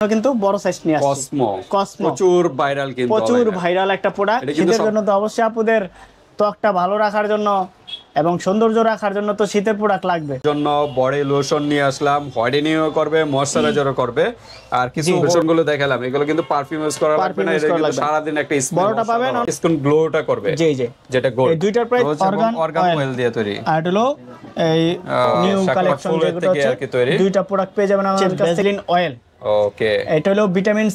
কিন্তু বড় সাইজ নিয়ে আসছি কসমো কসমো প্রচুর ভাইরাল কিন্তু প্রচুর ভাইরাল একটা প্রোডাক্ট শীতের জন্য তো অবশ্যই আপুদের ত্বকটা ভালো রাখার জন্য এবং সৌন্দর্য রাখার জন্য তো শীতের প্রোডাক্ট লাগবে জন্য বডি লোশন নিয়ে আসলাম, হোয়াইটেনিংও করবে, ময়শ্চারাইজারও করবে। আর কিছু লোশনগুলো দেখালাম, এগুলো কিন্তু পারফিউম ইউজ করা লাগবে না, এটা কিন্তু সারা দিন একটা বড়টা পাবেন, স্কিন গ্লোটা করবে। জি জি, যেটা গোল্ড। এই দুইটার প্রাইস অর্গান অয়েল দিয়ে তৈরি। আর হলো এই নিউ কালেকশন যেগুলো আছে দুইটা প্রোডাক্ট পেয়ে যাবেন আমাদের কাছে। ভ্যাসলিন অয়েল, ওকে, এটা হলো ভিটামিন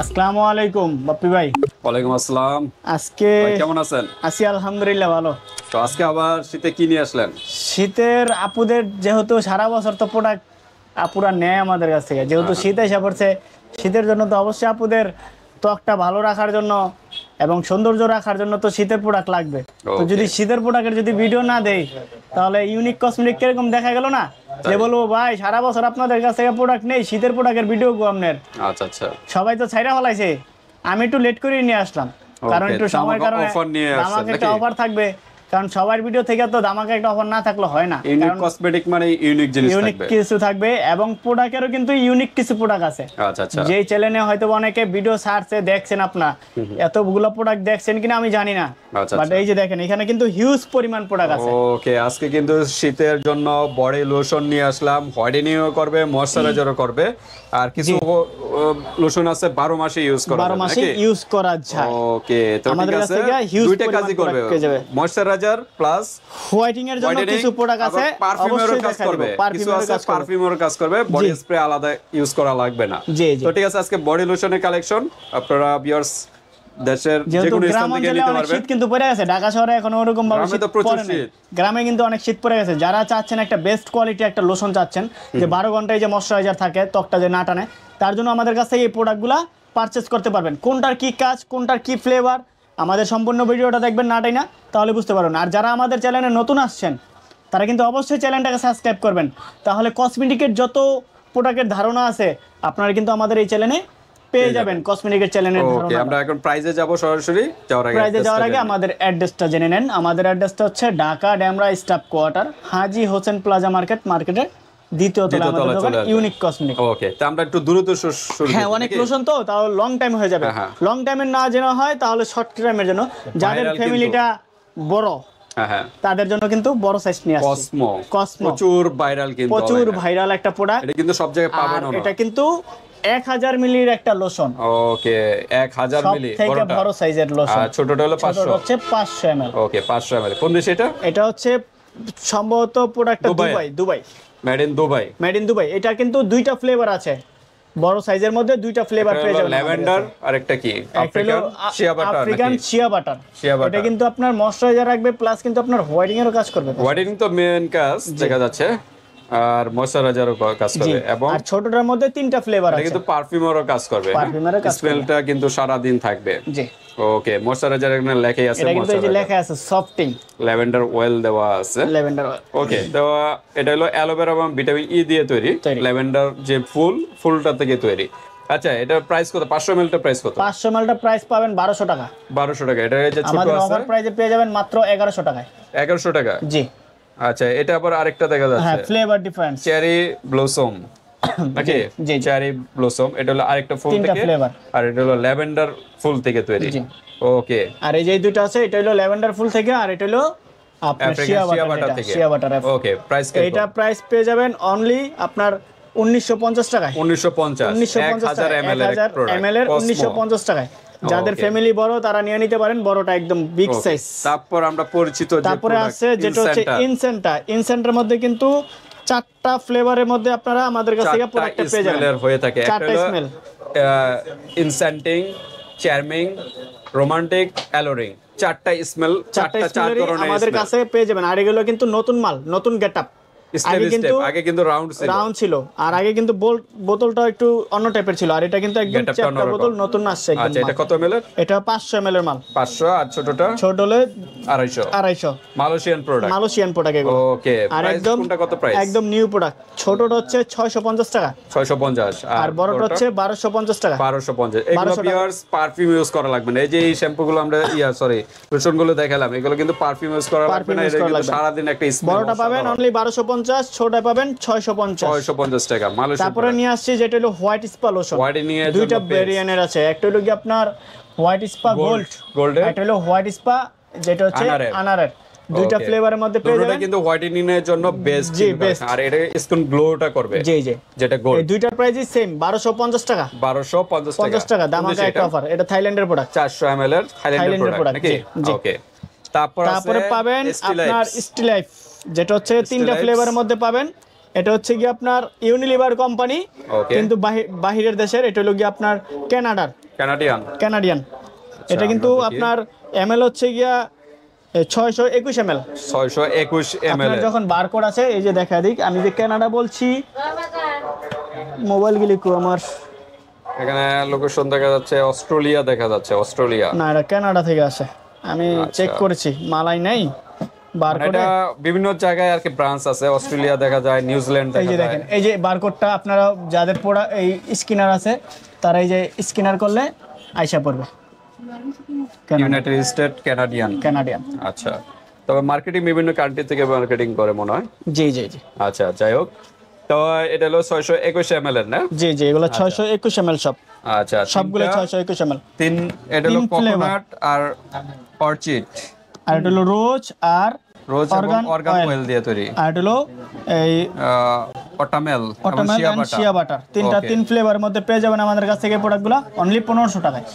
আসসালামু আলাইকুম বাপ্পি ভাই। ওয়ালাইকুম আসসালাম। আজকে কেমন আছেন? আছি আলহামদুলিল্লাহ ভালো। তো আজকে আবার শীতে কি নিয়ে আসলেন? শীতের আপুদের যেহেতু সারা বছর তো প্রোডাক্ট আপুরা নেয় আমাদের কাছ থেকে, যেহেতু শীত এসে পড়ছে, শীতের জন্য তো অবশ্যই আপুদের ত্বকটা ভালো রাখার জন্য এবং সৌন্দর্য রাখার জন্য তো শীতের প্রোডাক্ট লাগবে। তো যদি শীতের প্রোডাক্টের যদি ভিডিও না দেই তাহলে ইউনিক কসমেটিক কিরকম দেখা গেল না, যে বলবো ভাই সারা বছর আপনাদের কাছ থেকে প্রোডাক্ট নেই, শীতের প্রোডাক্টের ভিডিও গো আপনার। আচ্ছা আচ্ছা, সবাই তো ছাইরা ফলাইছে, আমি একটু লেট করে নিয়ে আসলাম, কারণ একটু সময়ের কারণে আমাকে একটা অফার থাকবে, কারণ সবার ভিডিও থেকে তো দামাকে একটা অফার না থাকলে হয় না। ইউনিক কসমেটিক মানে ইউনিক জিনিস থাকবে, ইউনিক কিছু থাকবে এবং প্রোডাক্টেরও কিন্তু ইউনিক কিছু প্রোডাক্ট আছে। আচ্ছা আচ্ছা, যেই চ্যানেলে হয়তো অনেকে ভিডিও ছাড়ছে দেখছেন, আপনারা এতগুলো প্রোডাক্ট দেখছেন কিনা আমি জানি না, বাট এই যে দেখেন এখানে কিন্তু হিউজ পরিমাণ প্রোডাক্ট আছে। ওকে, আজকে কিন্তু শীতের জন্য বডি লোশন নিয়ে আসলাম, হোয়াইটেনিংও করবে, ময়শ্চারাইজারও করবে। আর কিছু লোশন আছে 12 মাসে ইউজ করা যাবে, 12 মাসে ইউজ করা যায়। ওকে, তো আমাদের ঠিক কাছে আছে, দুইটা কাজই করবে, ময়শ্চারাইজার প্লাস হোয়াইটিং এর জন্য কিছু প্রোডাক্ট আছে, পারফিউমেরও কাজ করবে, কিছু আছে পারফিউমেরও কাজ করবে, বডি স্প্রে আলাদা ইউজ করা লাগবে না। তো ঠিক আছে, আজকে বডি লোশনের কালেকশন আপনারা ভিউয়ার্স দেশের যে কোনো স্থান থেকে নিতে পারবেন। শীত কিন্তু পড়ে গেছে, ঢাকা শহরে এখন ওরকম ভাবে শীত পড়ে না, গ্রামে কিন্তু অনেক শীত পড়ে গেছে। যারা চাচ্ছেন একটা বেস্ট কোয়ালিটি একটা লোশন চাচ্ছেন, যে 12 ঘন্টায় যে ময়শ্চারাইজার থাকে, ত্বকটা যে না টানে, তার জন্য আমাদের কাছ থেকে এই প্রোডাক্টগুলো পারচেজ করতে পারবেন। কোনটার কি কাজ, কোনটার কি ফ্লেভার, আমাদের সম্পূর্ণ ভিডিওটা দেখবেন নাটাই না, তাহলে বুঝতে পারবেন। আর যারা আমাদের চ্যানেলে নতুন আসছেন তারা কিন্তু অবশ্যই চ্যানেলটাকে সাবস্ক্রাইব করবেন, তাহলে কসমেটিকের যত প্রোডাক্টের ধারণা আছে আপনারা কিন্তু আমাদের এই চ্যানেলে পেয়ে যাবেন। কসমেটিকের চ্যানেলের ধারণা। ওকে, আমরা এখন প্রাইজে যাব সরাসরি। প্রাইজে যাওয়ার আগে আমাদের অ্যাড্রেসটা জেনে নেন। আমাদের অ্যাড্রেসটা হচ্ছে ঢাকা ডেমরা স্টাফ কোয়ার্টার, হাজী হোসেন প্লাজা মার্কেটের দ্বিতীয় তলায় আমাদের দোকান ইউনিক কসমেটিক। ওকে, তো আমরা একটু দ্রুত শুরু করি। হ্যাঁ, অনেক লোশন তো, তাও লং টাইম হয়ে যাবে। লং টাইমের না জানা হয় তাহলে শর্ট টাইমের জন্য, যাদের ফ্যামিলিটা বড় তাদের জন্য কিন্তু বড় সাইজ নিয়ে আসছি কসমো। প্রচুর ভাইরাল কিন্তু, প্রচুর ভাইরাল একটা প্রোডাক্ট, এটা কিন্তু সব জায়গায় পাবেন না। এটা কিন্তু 1000 মিলির একটা লোশন। ওকে, 1000 মিলি থেকে বড় সাইজের লোশন। আর ছোটটা হলো 500, হচ্ছে 500 ml। ওকে, 500 ml। কোন দেশ এটা? এটা হচ্ছে সম্ভবত প্রোডাক্টটা দুবাই, মেড ইন দুবাই। এটা কিন্তু দুইটা ফ্লেভার আছে, বড় সাইজের মধ্যে দুইটা ফ্লেভার পেয়ে যাবেন। ল্যাভেন্ডার আর একটা কি আফ্রিকান শিয়া বাটার। এটা কিন্তু আপনার ময়শ্চারাইজার রাখবে, প্লাস কিন্তু আপনার হোয়াইটিং এরও কাজ করবে। হোয়াইটিং তো মেইন কাজ দেখা যাচ্ছে, আর ময়শ্চারাইজারও কাজ করবে। এবং আর ছোটটার মধ্যে তিনটা ফ্লেভার আছে, এটা কিন্তু পারফিউমেরও কাজ করবে, স্মেলটা কিন্তু সারা দিন থাকবে। জি, ওকে, ময়শ্চারাইজার এখানে লেখাই আছে, এটা কিন্তু এই যে লেখা আছে সফটিং, ল্যাভেন্ডার অয়েল দেওয়া আছে, ল্যাভেন্ডার অয়েল। ওকে, তো এটা হলো অ্যালোভেরা এবং ভিটামিন ই দিয়ে তৈরি, ল্যাভেন্ডার যে ফুলটা থেকে তৈরি। আচ্ছা, এটা প্রাইস কত? 500 ml টা প্রাইস কত? 500 ml টা প্রাইস পাবেন 1200 টাকা। 1200 টাকা। এটা যে ছোট আছে, আমাদের অফার প্রাইসে পেয়ে যাবেন মাত্র 1100 টাকায়। 1100 টাকা, জি। আচ্ছা, এটা আবার আরেকটা দেখা যাচ্ছে, হ্যাঁ, ফ্লেভার ডিফারেন্স, চেরি ব্লসম, নাকি? চেরি ব্লসম, এটা হলো আরেকটা ফুল থেকে, আর এটা হলো ল্যাভেন্ডার ফুল থেকে তৈরি। ওকে, আর এই যে দুটো আছে, এটা হলো ল্যাভেন্ডার ফুল থেকে, আর এটা হলো আপনার শিয়া বাটার। ওকে, প্রাইস কত? এটা প্রাইস পেয়ে যাবেন অনলি আপনার 1950 টাকায়। 1950 ml এর 1950 টাকায়। যাদের ফ্যামিলি বড় তারা নিয়ে নিতে পারেন, বড়টা একদম বিগ সাইজ। তারপর আমরা পরিচিত যে তারপরে আছে যেটা হচ্ছে ইনসেন্টার মধ্যে কিন্তু 4টা ফ্লেভারের মধ্যে আপনারা আমাদের কাছ থেকে প্রোডাক্টটা পেয়ে যাবেন। হয়ে থাকে, 4টা স্মেল, ইনসেন্টিং, চার্মিং, রোমান্টিক, অ্যালোরিং, 4টা স্মেল, 4 ধরনের আমাদের কাছে পেয়ে যাবেন। আর এগুলো কিন্তু নতুন মাল, নতুন গেটআপ, আগে কিন্তু রাউন্ড ছিল আর আগে কিন্তু বোতলটা একটু অন্য টাইপের ছিল আর এটা কিন্তু একদম চ্যাপ্টা বোতল নতুন আসছে একদম। আচ্ছা এটা কত ml এর? এটা 500 ml এর মাল। 500 আর ছোটটা? ছোট হলে 250 মালয়েশিয়ান প্রোডাক্ট এগুলো। ওকে আর একদম কোনটা কত প্রাইস? একদম নিউ প্রোডাক্ট। ছোটটা হচ্ছে 650 টাকা 650 আর বড়টা হচ্ছে 1250 টাকা 1250। এগুলো ভিউয়ার্স পারফিউম ইউজ করা লাগবে না। এই যে এই শ্যাম্পুগুলো আমরা লোশনগুলো দেখালাম এগুলো কিন্তু পারফিউম ইউজ করা লাগবে না। এটা কিন্তু সারা দিন একটা স্মেল। বড়টা পাবেন অনলি 1250, ছোটটা পাবেন 650 টাকা মালয়েশিয়ান। তারপরে নিয়ে আসছি যেটা হলো হোয়াইট স্পা লোশন। দুইটা ভেরিয়েন্টের আছে, একটা হলো কি আপনার হোয়াইট স্পা গোল্ড, একটা হলো হোয়াইট স্পা যেটা হচ্ছে আনারের। দুইটা ফ্লেভারের মধ্যে পেয়ে যাবেন। এটা কিন্তু হোয়াইটেনিং এর জন্য বেস্ট আর এটা স্কিন গ্লোটা করবে। জি যেটা গোল্ড। এই দুইটার প্রাইসই সেম 1250 টাকা 1250 টাকা দামাকা একটা অফার। এটা থাইল্যান্ডের প্রোডাক্ট 400 ml এর থাইল্যান্ডের প্রোডাক্ট নাকি? ওকে তারপরে পাবেন আপনার স্টিলাইফ যেটা হচ্ছে তিনটা ফ্লেভারের মধ্যে পাবেন। এটা হচ্ছে কি আপনার ইউনিলিভার কোম্পানি কিন্তু বাহিরের দেশের। এটা হলো কি আপনার কানাডিয়ান। এটা কিন্তু আপনার এমএল হচ্ছে গিয়া 621 ml। যখন বারকোড আছে এই যে দেখা দিক, আমি যে কানাডা বলছি মোবাইল গিলি আমার এখানে লোকেশন দেখা যাচ্ছে অস্ট্রেলিয়া দেখা যাচ্ছে। অস্ট্রেলিয়া না, এটা কানাডা থেকে আসে। আমি চেক করেছি মালাই নাই বারকোড। এটা বিভিন্ন জায়গায় আর কি ব্রাঞ্চ আছে। অস্ট্রেলিয়া দেখা যায়, নিউজিল্যান্ড দেখা যায়। এই যে দেখেন এই যে বারকোডটা আপনারা যাদের পড়া এই স্ক্যানার আছে তারা এই যে স্ক্যানার করলে আইসা পড়বে। United state Canadian. আচ্ছা, তবে মার্কেটিং বিভিন্ন কান্ট্রি থেকে মার্কেটিং করে মনে হয়। জি আচ্ছা যাই হোক, তো এটা হলো 621 ml এর না? জি এগুলো 621 ml সব। আচ্ছা সবগুলো 621 ml। এটা হলো কোকোনাট আর অর্চিড আর এটা হলো রোজ অর্গান অয়েল দিয়ে তৈরি। আর এটা হলো এই অটামেল এবং শিয়া বাটার। তিন ফ্লেভারের মধ্যে পেয়ে যাবেন আমাদের কাছ থেকে প্রোডাক্টগুলো অনলি 1500 টাকায়।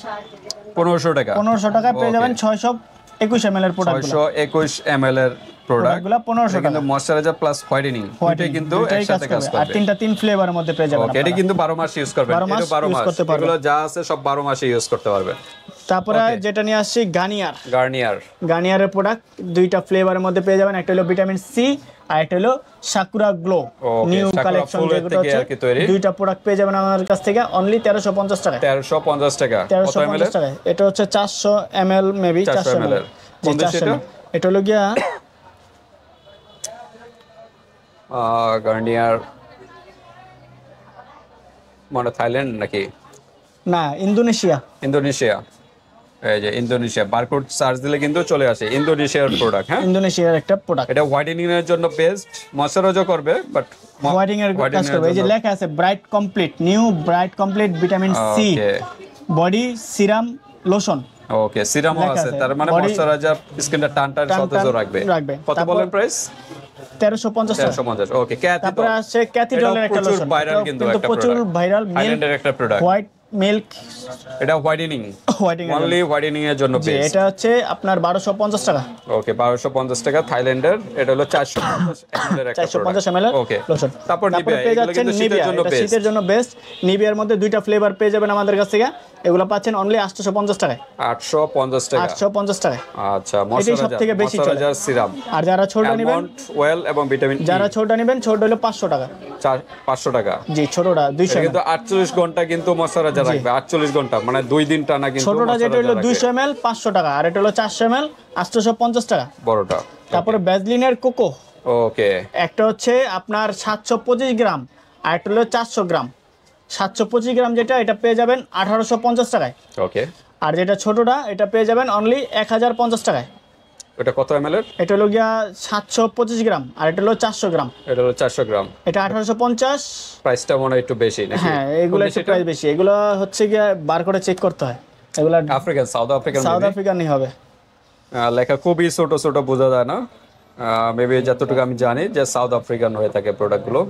1500 টাকায় পেয়ে যাবেন 621 ml এর প্রোডাক্টগুলো। 621 ml এর প্রোডাক্টগুলো 1500 টাকা। কিন্তু ময়শ্চারাইজার প্লাস হোয়াইটেনিং এটা কিন্তু একসাথে কাজ করবে। আর তিন ফ্লেভারের মধ্যে পেয়ে যাবেন। ওকে, এটা কিন্তু 12 মাস ইউজ করবেন। এটা 12 মাস এগুলো যা আছে সব 12 মাসে ইউজ করতে পারবেন। তারপরে যেটা নিয়ে আসছি গার্নিয়ারের প্রোডাক্ট দুইটা ফ্লেভারের মধ্যে পেয়ে যাবেন। একটা হলো ভিটামিন সি আর একটা হলো সাকুরা গ্লো নিউ কালেকশন যেগুলো আছে। দুইটা প্রোডাক্ট পেয়ে যাবেন আমাদের কাছ থেকে অনলি 1350 টাকা। 1350 টাকা। কত ml? এটা হচ্ছে 400 ml মেবি 400 ml। এটা হলো গিয়া গার্নিয়ার মানে থাইল্যান্ড নাকি? না, ইন্দোনেশিয়া। এই যে ইন্দোনেশিয়া বারকোড সার্চ দিলে কিন্তু চলে আসে ইন্দোনেশিয়ার প্রোডাক্ট। হ্যাঁ, ইন্দোনেশিয়ার একটা প্রোডাক্ট। এটা হোয়াইটেনিং এর জন্য বেস্ট, ময়শ্চারাইজার করবে বাট হোয়াইটেনিং এর কাজ করবে। এই যে লেখা আছে bright complete new bright complete vitamin C body serum lotion. Okay, সিরামও আছে, তার মানে ময়শ্চারাইজার স্কিনটা টান সতেজ রাখবে। কত বলেন প্রাইস? 1350। ওকে, তারপরে আছে ক্যাথিডলের একটা লোশন, ভাইরাল কিন্তু প্রচুর ভাইরাল থাইল্যান্ডের একটা প্রোডাক্ট হোয়াইট মিল্ক। এটা হোয়াইটেনিং অনলি হোয়াইটেনিং এর জন্য বেস্ট। এটা হচ্ছে আপনার 1250 টাকা। ওকে, 1250 টাকা থাইল্যান্ডের। এটা হলো 450 ml এর একটা 450 ml ওকে লোশন। তারপর নিভিয়া, এগুলো কিন্তু শীতের জন্য বেস্ট। শীতের জন্য বেস্ট। নিভিয়ার মধ্যে দুইটা ফ্লেভার পেয়ে যাবেন আমাদের কাছ থেকে। এগুলো পাচ্ছেন অনলি 850 টাকায়। 850 টাকা। 850 টাকায়। আচ্ছা, ময়শ্চারাইজার সিরাম। আর যারা ছোটটা নেবেন ওয়েল এবং ভিটামিন ই, যারা ছোটটা নেবেন ছোট হলো 500 টাকা। 500 টাকা। জি, ছোটটা 200 কিন্তু 48 ঘন্টা কিন্তু ময়শ্চারাইজার রাখবে। 48 ঘন্টা মানে 2 দিন টানা কিন্তু। ছোটটা যেটা হলো 200 ml 500 টাকা আর এটা হলো 400 ml 850 টাকা বড়টা। তারপরে ভ্যাসলিনের কোকো। ওকে, একটা হচ্ছে আপনার 725 গ্রাম আর একটা হলো 400 গ্রাম। 725 গ্রাম যেটা এটা পেয়ে যাবেন 1850 টাকায়। ওকে, আর যেটা ছোটটা এটা পেয়ে যাবেন অনলি 1050 টাকায়। এটা কত ml এর? এটা হলো গিয়া 725 গ্রাম আর এটা হলো 400 গ্রাম। এটা হলো 400 গ্রাম। এটা 1850। প্রাইসটা মনে হয় একটু বেশি নাকি? হ্যাঁ, এগুলো একটু প্রাইস বেশি। এগুলো হচ্ছে গিয়া বারকোডে চেক করতে হয়। এগুলো সাউথ আফ্রিকানই হবে। লেখা খুবই ছোট ছোট বোঝা যায় না। মেবি যতটুকু আমি জানি যে সাউথ আফ্রিকান হয়ে থাকে প্রোডাক্টগুলো।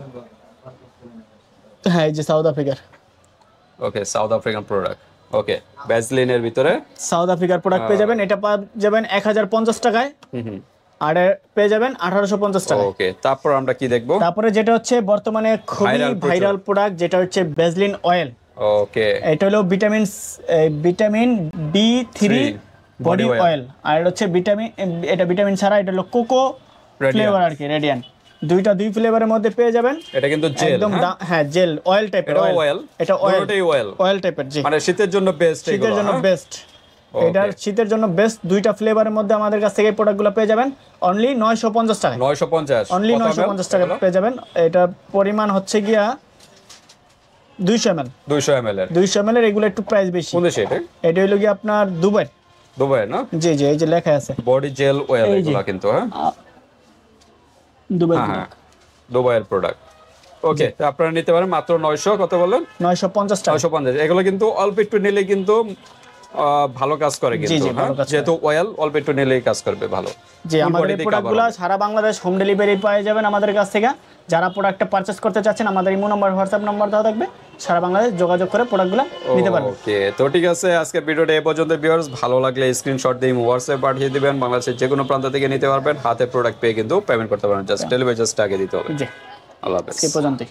হ্যাঁ, এই যে সাউথ আফ্রিকার। ওকে, সাউথ আফ্রিকান প্রোডাক্ট। ওকে, ভ্যাসলিনের ভিতরে সাউথ আফ্রিকার প্রোডাক্ট পেয়ে যাবেন। এটা যাবেন 1050 টাকায় আর পেয়ে যাবেন 1850 টাকায়। ওকে, তারপর আমরা কি দেখব? তারপরে যেটা হচ্ছে বর্তমানে খুবই ভাইরাল প্রোডাক্ট যেটা হচ্ছে ভ্যাসলিন অয়েল। ওকে, এটা হলো ভিটামিন B3 বডি অয়েল আর এটা হচ্ছে ভিটামিন ছাড়া এটা হলো কোকো ফ্লেভার আর কি রেডিয়ান্ট দুইটা দুই ফ্লেভারের মধ্যে পেয়ে যাবেন। এটা কিন্তু জেল, একদম হ্যাঁ জেল অয়েল টাইপের, অয়েল, এটা অয়েল, অয়েল টাইপের। জি, মানে শীতের জন্য বেস্ট, শীতের জন্য বেস্ট, এটার শীতের জন্য বেস্ট। দুইটা ফ্লেভারের মধ্যে আমাদের কাছ থেকে এই প্রোডাক্টগুলো পেয়ে যাবেন অনলি 950 টাকা। 950, অনলি 950 টাকা পেয়ে যাবেন। এটা পরিমাণ হচ্ছে গিয়া 200 ml, 200 ml এর। এগুলো একটু প্রাইস বেশি। কোন দেশে এটা? এটা হলো কি আপনার দুবাই না? জি জি, এই যে লেখা আছে বডি জেল অয়েল, এগুলো কিন্তু হ্যাঁ দুবাই, হ্যাঁ দুবাইয়ের প্রোডাক্ট। ওকে, আপনারা নিতে পারেন মাত্র 900, কত বলেন? 950 টাকা। 950। এগুলো কিন্তু অল্প একটু নিলে কিন্তু ভালো কাজ করে কিন্তু, যেহেতু অয়েল অল্প একটু নিলেই কাজ করবে ভালো। জি, আমাদের এই প্রোডাক্টগুলো সারা বাংলাদেশ হোম ডেলিভারি পেয়ে যাবেন আমাদের কাছ থেকে। যারা প্রোডাক্টটা পারচেজ করতে চাচ্ছেন, আমাদের ইমো নাম্বার, হোয়াটসঅ্যাপ নাম্বার দেওয়া থাকবে, সারা বাংলাদেশ যোগাযোগ করে প্রোডাক্টগুলো নিতে পারবেন। ওকে, তো ঠিক আছে, আজকে ভিডিওটা এই পর্যন্ত। ভিউয়ার্স, ভালো লাগলে স্ক্রিনশট দিয়ে হোয়াটসঅ্যাপ পাঠিয়ে দিবেন। বাংলাদেশের যে কোনো প্রান্ত থেকে নিতে পারবেন, হাতে প্রোডাক্ট পেয়ে কিন্তু পেমেন্ট করতে পারবেন। জাস্ট ডেলিভারি জাস্ট আগে দিতে হবে। জি, আল্লাহ হাফেজ। এই পর্যন্তই।